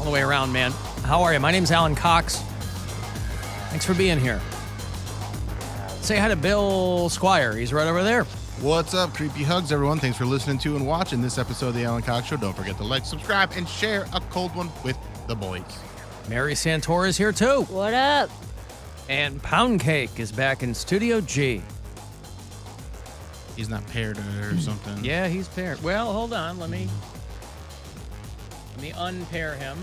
the way around, man. How are you? My name's Alan Cox. Thanks for being here. Say hi to Bill Squire. He's right over there. What's up, creepy hugs, everyone? Thanks for listening to and watching this episode of the Alan Cox Show. Don't forget to like, subscribe, and share a cold one with the boys. Mary Santora is here, too. What up? And Poundcake is back in Studio G. He's not paired or something. Yeah, he's paired. Well, hold on. Let me unpair him.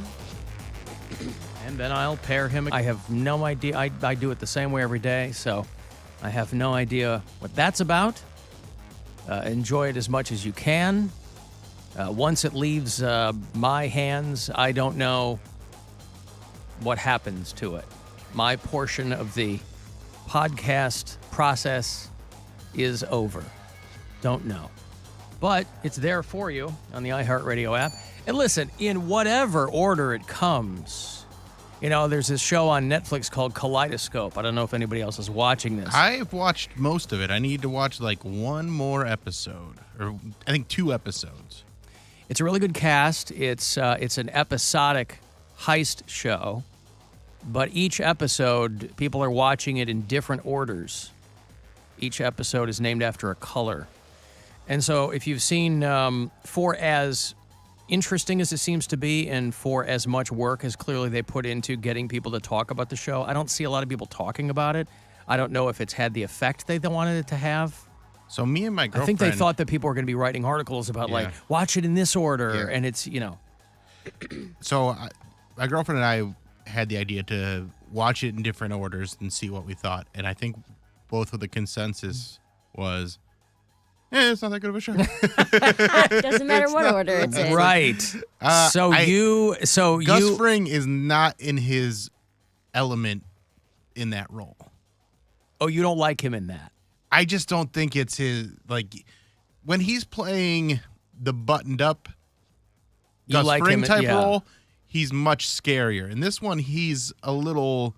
And then I'll pair him. I have no idea. I do it the same way every day, so I have no idea what that's about. Enjoy it as much as you can. Once it leaves my hands, I don't know what happens to it. My portion of the podcast process is over. Don't know. But it's there for you on the iHeartRadio app. And listen, in whatever order it comes, you know, there's this show on Netflix called Kaleidoscope. I don't know if anybody else is watching this. I've watched most of it. I need to watch like one more episode, or I think 2 episodes. It's a really good cast. It's an episodic heist show, but each episode, people are watching it in different orders. Each episode is named after a color. And so if you've seen, for as interesting as it seems to be and for as much work as clearly they put into getting people to talk about the show, I don't see a lot of people talking about it. I don't know if it's had the effect they wanted it to have. So me and my girlfriend... I think they thought that people were going to be writing articles about, like, watch it in this order, and it's, you know. So my girlfriend and I had the idea to watch it in different orders and see what we thought. And I think both of the consensus was... it's not that good of a show. Doesn't matter what order it's in. Right. Gus Fring is not in his element in that role. Oh, you don't like him in that? I just don't think it's his, like, when he's playing the buttoned up Gus Fring type role, he's much scarier. In this one, he's a little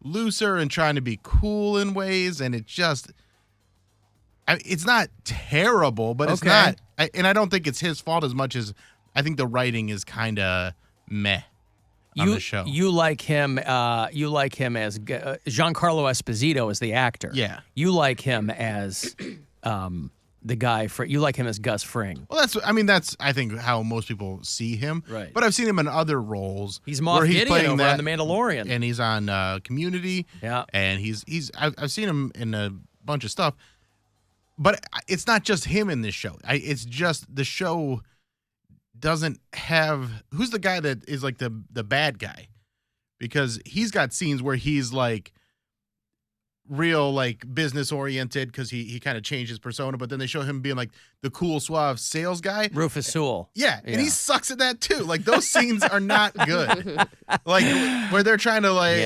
looser and trying to be cool in ways, and it just... it's not terrible, but it's not, and I don't think it's his fault as much as I think the writing is kind of meh on the show. You like him as Giancarlo Esposito is the actor. Yeah. You like him as the guy, you like him as Gus Fring. Well, that's I think how most people see him. Right. But I've seen him in other roles. He's Moff Gideon over on The Mandalorian. And he's on Community. Yeah. And I've seen him in a bunch of stuff. But it's not just him in this show. It's just the show doesn't have... Who's the guy that is like the bad guy? Because he's got scenes where he's like real like business oriented because he kind of changed his persona, but then they show him being like the cool, suave sales guy. Rufus Sewell. Yeah, and he sucks at that too. Like those scenes are not good. Like where they're trying to like...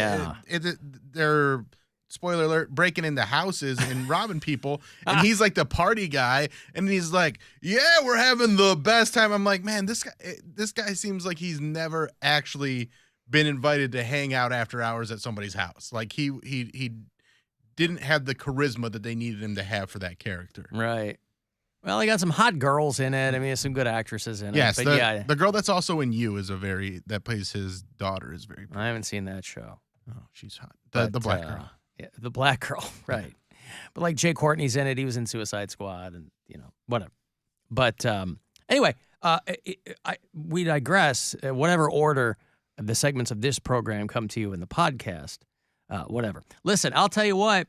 They're... Spoiler alert, breaking into houses and robbing people. And he's like the party guy. And he's like, yeah, we're having the best time. I'm like, man, this guy seems like he's never actually been invited to hang out after hours at somebody's house. Like he didn't have the charisma that they needed him to have for that character. Right. Well, he got some hot girls in it. I mean, there's some good actresses in it. Yes, but the girl that's also in You that plays his daughter is very pretty. I haven't seen that show. Oh, she's hot. The black girl. Yeah, the black girl, right. But like Jay Courtney's in it. He was in Suicide Squad and, you know, whatever. But anyway, we digress. Whatever order the segments of this program come to you in the podcast, whatever. Listen, I'll tell you what.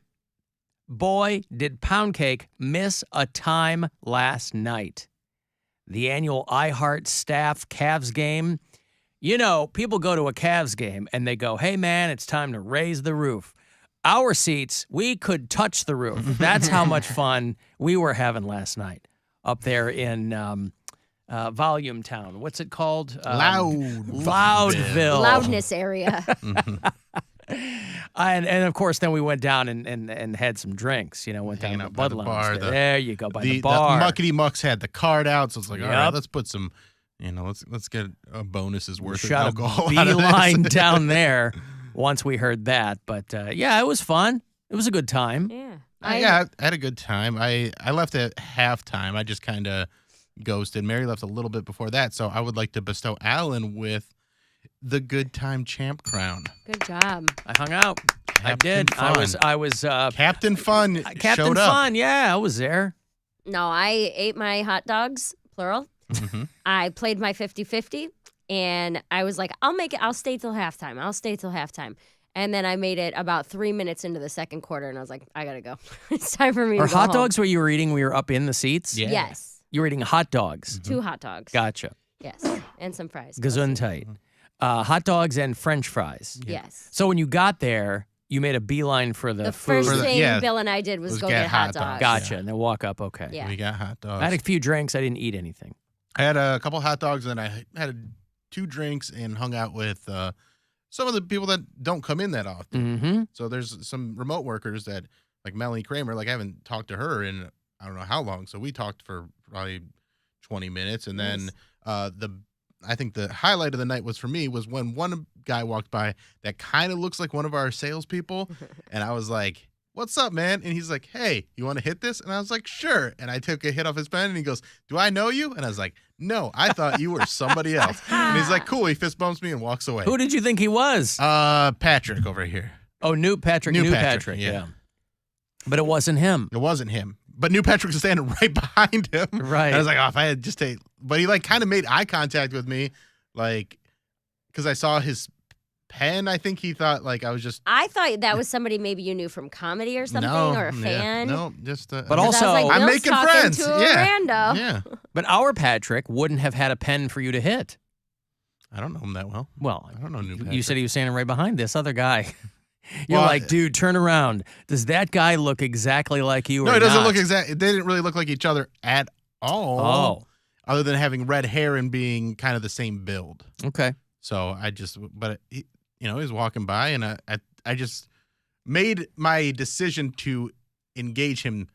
Boy, did Poundcake miss a time last night. The annual iHeart staff Cavs game. You know, people go to a Cavs game and they go, hey, man, it's time to raise the roof. Our seats, we could touch the roof. That's how much fun we were having last night up there in Volume Town. What's it called? Loudville. Loudness area. And of course, then we went down and had some drinks. You know, went down to the Bud Lounge. There you go, by the bar. The Muckety Mucks had the card out, so it's like, all right, let's put some, you know, let's get a bonus's worth of alcohol out of this. Beeline down there. Once we heard that, but it was fun. It was a good time. Yeah, I had a good time. I left at halftime. I just kind of ghosted. Mary left a little bit before that, so I would like to bestow Alan with the Good Time Champ crown. Good job. I hung out. I Captain did. Fun. I was Captain Fun Captain showed up. Fun. Yeah, I was there. No, I ate my hot dogs, plural. Mhm. I played my 50-50, and I was like, I'll stay till halftime. And then I made it about 3 minutes into the second quarter, and I was like, I gotta go. It's time for me to Are go hot home. dogs where you were eating? We were up in the seats. Yeah. Yes. You were eating hot dogs. 2 hot dogs. Gotcha. Yes. And some fries. Gesundheit. Hot dogs and French fries. Yes. So when you got there, you made a beeline for the The food. first thing yeah. Bill and I did was Was go get get hot hot dogs. dogs. Gotcha. Yeah. And then walk up. Okay. Yeah. We got hot dogs. I had a few drinks. I didn't eat anything. I had a couple hot dogs, and I had 2 drinks and hung out with some of the people that don't come in that often. Mm-hmm. So there's some remote workers that, like Melanie Kramer, like I haven't talked to her in I don't know how long. So we talked for probably 20 minutes. And then I think the highlight of the night for me was when one guy walked by that kind of looks like one of our salespeople. And I was like, what's up, man? And he's like, hey, you want to hit this? And I was like, sure. And I took a hit off his pen, and he goes, do I know you? And I was like, no, I thought you were somebody else. And he's like, cool. He fist bumps me and walks away. Who did you think he was? Patrick over here. Oh, Newt Patrick. Newt Newt Patrick, Patrick. yeah. Yeah. But it wasn't him. It wasn't him. But New Patrick was standing right behind him. Right. And I was like, oh, if I had just but he like kind of made eye contact with me, like, because I saw his pen. I think he thought like I was just. I thought that was somebody maybe you knew from comedy or something, or a fan. No, just. But also, I was like, I'm Bill's making talking friends. to a Yeah. rando. Yeah. But our Patrick wouldn't have had a pen for you to hit. I don't know him that well. Well, I don't know New Patrick. you said he was standing right behind this other guy. You're Well, like, dude, turn around. Does that guy look exactly like you? No, or he doesn't not? look exactly. They didn't really look like each other at all. Oh, Other than having red hair and being kind of the same build. okay. So he was walking by, and I just made my decision to engage him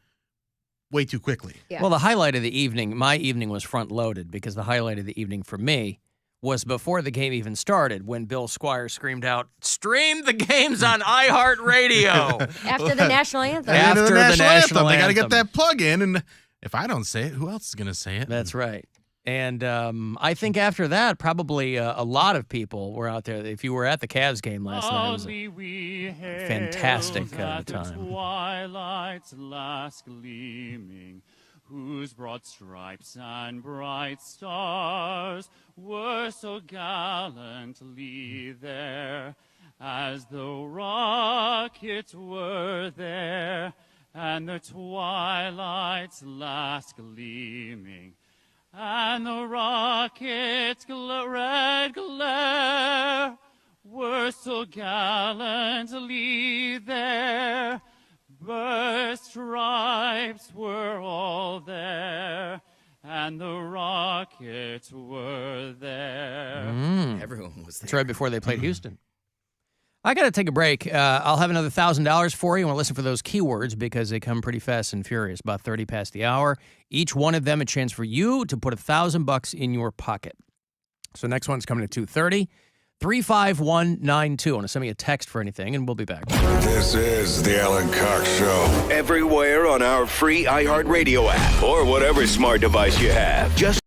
way too quickly. Yeah. Well, the highlight of the evening, my evening was front loaded because the highlight of the evening for me was before the game even started when Bill Squire screamed out, stream the games on iHeartRadio. After the national anthem. Yeah. After the national they got to get anthem. that plug in, and if I don't say it, who else is going to say it? That's right. And I think after that, probably a lot of people were out there. If you were at the Cavs game last night, it was a fantastic time. Twilight's last gleaming, whose broad stripes and bright stars were so gallantly there, as the rockets were there, and the twilight's last gleaming, and the rockets' red glare were so gallantly there. Burst stripes were all there, and the rockets were there. Everyone was there. That's right before they played Houston. I got to take a break. I'll have another $1,000 for you. I want to listen for those keywords because they come pretty fast and furious, about 30 past the hour. Each one of them a chance for you to put $1,000 in your pocket. So next one's coming at 2:30. 35192. I want to send me a text for anything, and we'll be back. This is the Alan Cox Show. Everywhere on our free iHeartRadio app or whatever smart device you have. Just